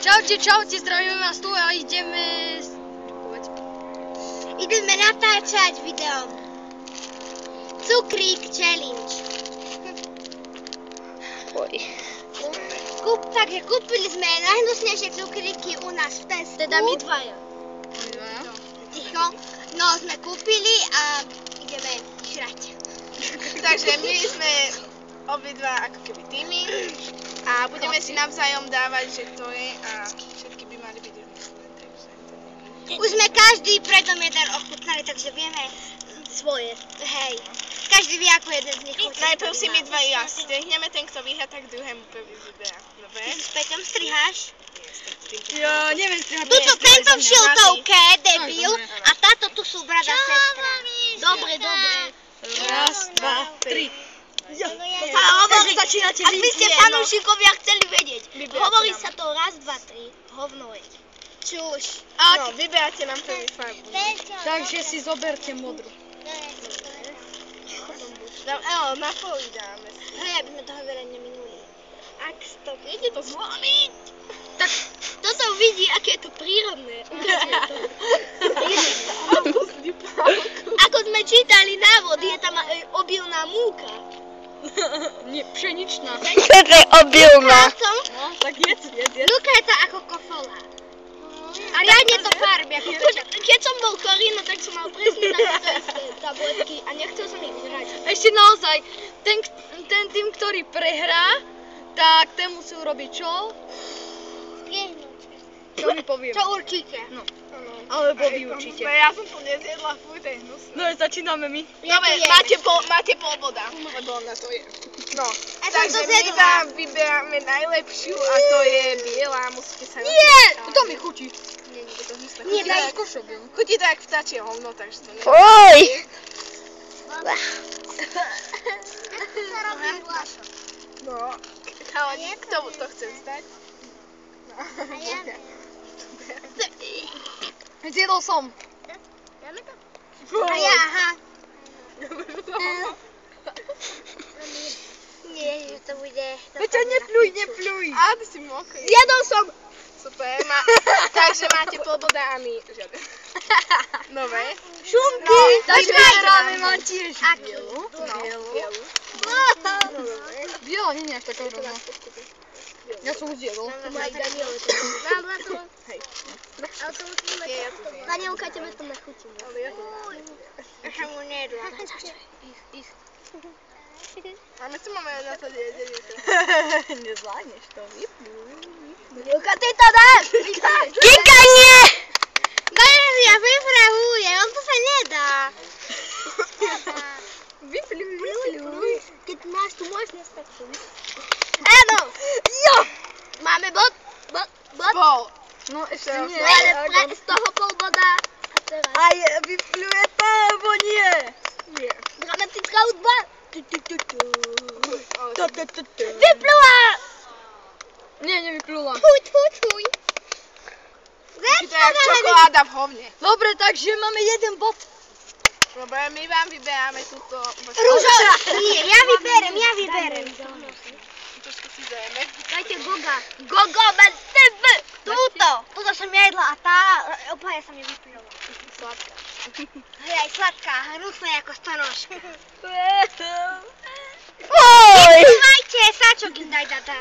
Čaute, zdravíme vás tu a ideme... Ideme natáčať video. Cukrík challenge. Takže kúpili sme najhnusnejšie cukríky u nás v Tesku. Teda my dvaja. Ticho. No sme kúpili a ideme žrať. Takže my sme obidva ako keby týmy a budeme si navzájom dávať, že to je a všetky by mali byť odmyslené, takže... Už sme každý predom jeden ochutnali, takže vieme svoje. Hej. Každý vie, ako jeden z nich chutí. Najprv si my dva ja strihneme, ten kto vyhrá, tak druhému prvý vyberá. Dobre? Ty si s Peťom striháš? Ja neviem strihať. Tento v šiltovke, debil, a táto tu sú brada sestra. Dobre. Raz, dva, tri. Ak by ste fanúšikovia chceli vedieť, hovorí sa to raz, dva, tri, hovno je. Čuž. No, vyberáte nám prvý farbu. Takže si zoberte modrú. Na poli dáme. Hej, aby sme toho veľa neminuli. Ak to ide to zvoliť. tak toto vidí, aké je to prírodné. Ako sme čítali návod, je tam obilná múka. Nie, pšeničná. To je obilná. No, tak jedz. Múka je to ako kofola. A riadne to farbí ako kofola. Keď som bol chorý, no tak som mal presne takéto isté tabletky a nechcel som ich žrať. Ešte naozaj, ten tým, ktorý prehrá, tak ten musí urobiť čo? Čo mi poviem? Čo určite. No. Alebo vy určite. Ja som to nezjedla, fuj, to je hnusné. No, začíname my. Dobre, máte pol boda, lebo na to je. No, Ja som takže to my zjedla. vám vyberáme najlepšiu a to je biela, musíte sa... Nie! To mi chutí. Nie, nie, to hnusné. Nie, daj. Chutí to jak vtáčie hovno, takže to nie... Fuj! No, chalani, kto to chce vzdať? No, Zjedol som. A ja, aha. Nie, že to bude... Peťa, nepľuj. Á, ty si mokrý. Zjedol som. Super, takže máte pol boda a my žiaden. Dobre. Šunky. Takže vyberáme, mám tiež Aký? bielu. No, Bielu. bielu. Biela, nie je taká rovná. Ja som už zjedol. Hej. Nie, ja to viem. Danielka, tebe to nechutí. Ale ja to mám. Ja som mu nejedla. A my tu máme na to jedenie. Nezvládneš to, vypľuj. Danielka, ty to dáš! Kikanie! Galeria vypravuje, on to sa nedá. Vypľuj. Keď máš tu možnosť, tak tu. Áno! Jo! Máme bod? Pol. No ešte Teraz nie. Ale z toho pol boda. A teraz. Aj vypľuje to, alebo nie? Nie. Dramatická hudba. Ale Vyplula! Nie, nevyplula. Tuj. to je jak čokoláda v hovne. Dobre, takže máme jeden bod. Dobre, my vám vyberáme túto... Rúžová! Nie, ja vyberem. Trošku si zajeme. Dajte Goga. Gogo, bez tebe. Túto som jedla a tá opaja sa mi vyplula. Sladká. Hej, aj sladká, hnusná ako stanožka. Fuj! Plujte, sáčok im daj dada.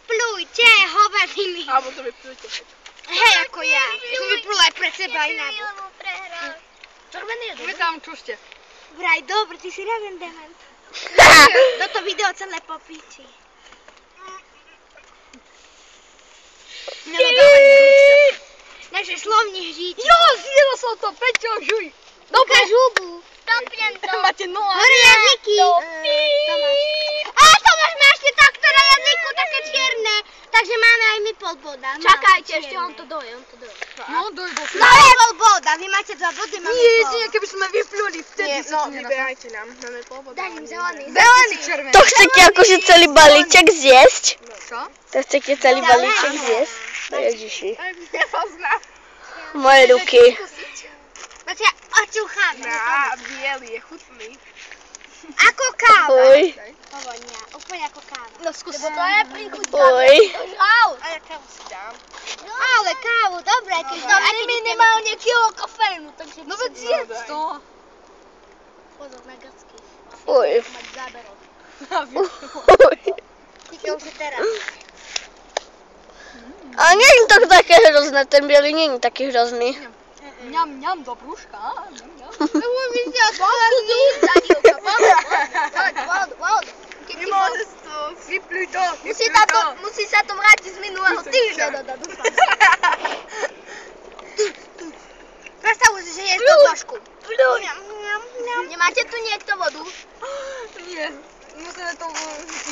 Plujte, hovadiny. Alebo to vyplujte. Hej, ako ja. Ja som vyplula aj pre seba aj na bok. Červený je My dobrý. tam čušte. Vraj, dobre, ty si riaden dement. Toto video celé popíči. Nenadávaj ručka. Naše slovní hříči. Jo, zjedol som to, Peťo, žuj. Dobre. Ukáž hubu. Stopnem to. Máte noha. Hore jazyky. A Tomáš má ešte takto na jazyku, také čierne. Takže máme aj my pol boda. Čakajte, ešte on to doje. No, doj do No je pol boda, vy máte 2 body, máme Nie, pol. nie, keby sme vypluli, vtedy Nie, sa no, to nedá. vyberajte nám. Máme pol boda. Daj im zelený. Zelený. Červený. To chcete akože celý balíček zjesť? Čo? To chcete celý balíček zjesť? Ježiši. Nepoznám. Moje ruky. Počkaj, očúchame. Á, biely je chutný. Ako káva. Fuj. Vonia, úplne ako káva. No skús. Lebo to je príchuť. Fuj. A ja kávu si dám. Ale kávu, dobre, keď to minimálne kilo kofeínu, takže... No veď jedz jedz to. Pozor na gacky. Fuj. Mať záberov. Fuj. Ty už si teraz. A nie je to také hrozné, ten biely nie je taký hrozný. Mňam, mňam do brúška. Mňam, mňam. Lebo my ste odkladní. Danielka, vodu. Nemôže to. Vypluj to. Musí sa to vrátiť z minulého týždňa. Predstavuj si, že je to trošku. Nemáte tu niekto vodu? Nie. Musíme to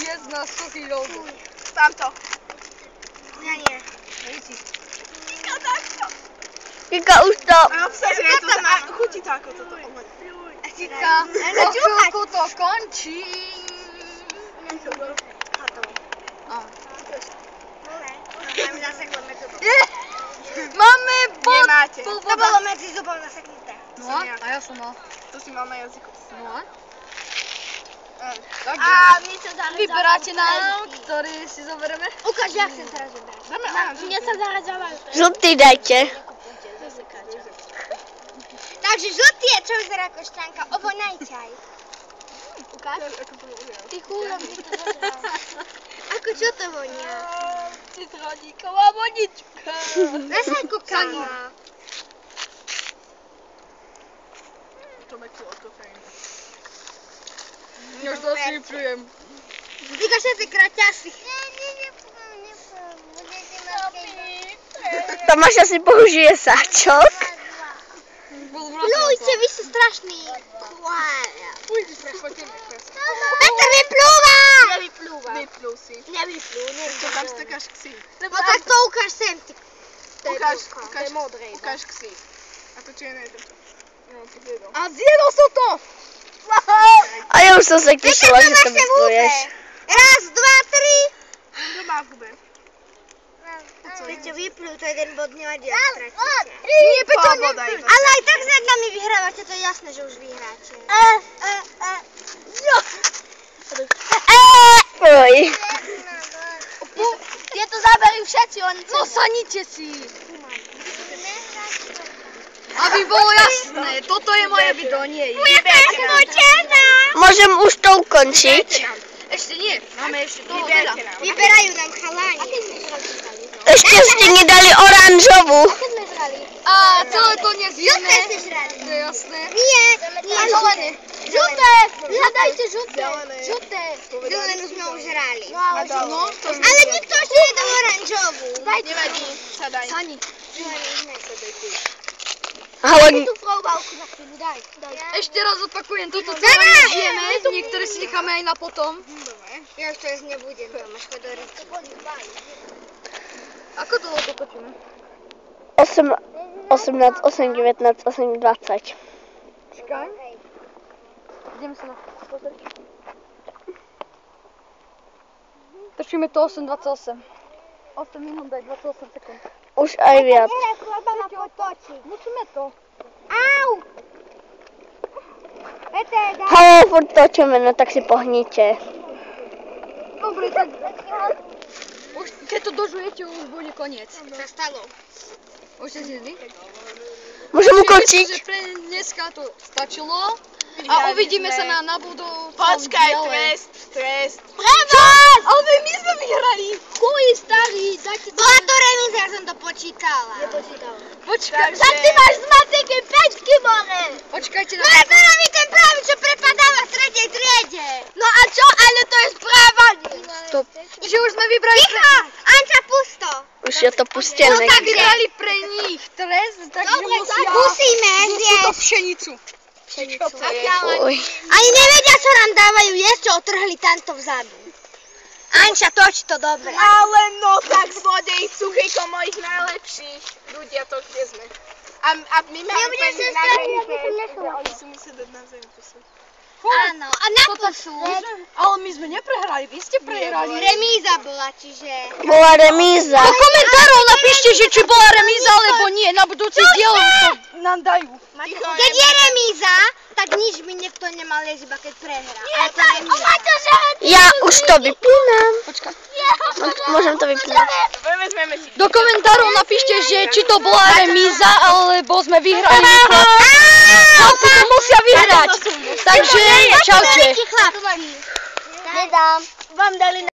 jesť na suchý jogu. Sám to. Ja nie. Kika, už to. A obsahuje to. A chutí to ako toto. Kika, o chvíľku to končí. Máme bod. Nemáte. To bolo medzi zubom zaseknuté. No a ja som mal. To si mal na jazyku. No a? A Takže my sa zahradzávame. vyberáte nám, ktorý si zoberieme. Ukáž, jak sa teraz vyberá. Dáme Mne sa zahradzávame. Žltý dajte. Takže žltý je, čo vyzerá ako šťanka. Ovoňajte aj. Ukáž. Ty chúdom, ty to zožral. Ako čo to vonia? Citroníková vodička. Zase ako káva. To má tu od kofeínu. Už to si vyplujem. Díka všetci kraťasi. Tomáš asi použije sáčok. Plujte, vy ste strašný. Petr vyplúva! Nevyplúva. vyplú si. Nevyplú, To tam stekáš ksí. No tak to ukáž sem, ty. To je Ukáž, blbka, to ukáž, je modré. ukáž ksí. A to čierne je toto. No, to zjedol. A zjedol som to! A ja už som sa tešila, že to vypluješ. Raz, dva, tri. Kto má v hube? Peťo, vyplú, to jeden bod nevadí, ak stratíte. Nie, Peťo, voda iba. Ale aj tak s nami vyhrávate, to je jasné, že už vyhráte. Fuj. Tieto zábery všetci, oni No sanite si! Aby bolo jasné, toto je moje video, nie je. Môžem už to ukončiť? Ešte nie, máme ešte toho veľa. Vyberte nám. Vyberajú nám chalani. Ešte ste nedali oranžovú. A celé to nezjeme. Žlté ste žrali. To je jasné. Nie, A zelené. Žlté, hľadajte žlté. Zelené. Žlté. Zelenú sme už žrali. No, to Ale nikto ešte nedal oranžovú. nevadí. Sadaj. Sani. Ale Tú froubálku na chvíľu, daj. Ešte raz opakujem, toto celé nezjeme, niektoré si necháme aj na potom. Ja už to jesť nebudem, Tomáš, chod do ryby. Ako to dotočíme? 8, 18, 8, 19, 8, 20. Čakaj. Ideme sa na pozrieť. Točíme to 8:28. 8 minút aj 28 sekúnd. Už aj viac. Chleba ma potočiť. Musíme to. Au! Peter, daj. Halo, furt točíme, no tak si pohnite. Dobre, tak už keď to dožujete, už bude koniec. Sa stalo. Už ste zjedli? Môžem Myslím, ukončiť? že pre dneska to stačilo. A uvidíme sa na budúcom Počkaj, diele. trest. Prevaz! Ale my sme vyhrali. Kuj, starý, dajte to. Bola to remíza, ja som to počítala. Nepočítala. Počkaj. Tak ty máš z matiky 5 more. Počkajte na... No ja to robí ten pravý, čo prepadáva v tretej triede. No a čo? Ale to je správanie. Stop. Že už sme vybrali pre... Ticho! Anča, pusto. Už je to pustené. Tak vybrali pre nich trest, takže Dobre, musia... musíme Musí to zjesť. pšenicu. Čo to je? Fuj. Ani nevedia, čo nám dávajú jesť, čo otrhli tamto vzadu. Anča, toč to dobre. Ale no tak zlodej, suchejko mojich najlepších. Ľudia to, kde sme. A my máme budem pani sa na starať, zemi, aby som nešla. oni si musia dať na zemi posúť. Áno, a na pusu. Ale my sme neprehrali, vy ste prehrali. Remíza bola, čiže... Bola remíza. Do komentárov napíšte, že či bola remíza alebo nie. Na budúci diel to nám dajú. Keď je remíza, tak nič by niekto nemal jesť, iba keď prehrá. Ja už to vypínam. Počkaj. Môžem to vypínať. Vezmeme si. Do komentárov napíšte, že či to bola remíza, alebo sme vyhrali výklad. Chlapci to musia vyhrať. Takže čaute. Chlapci. Nedám. Vám dali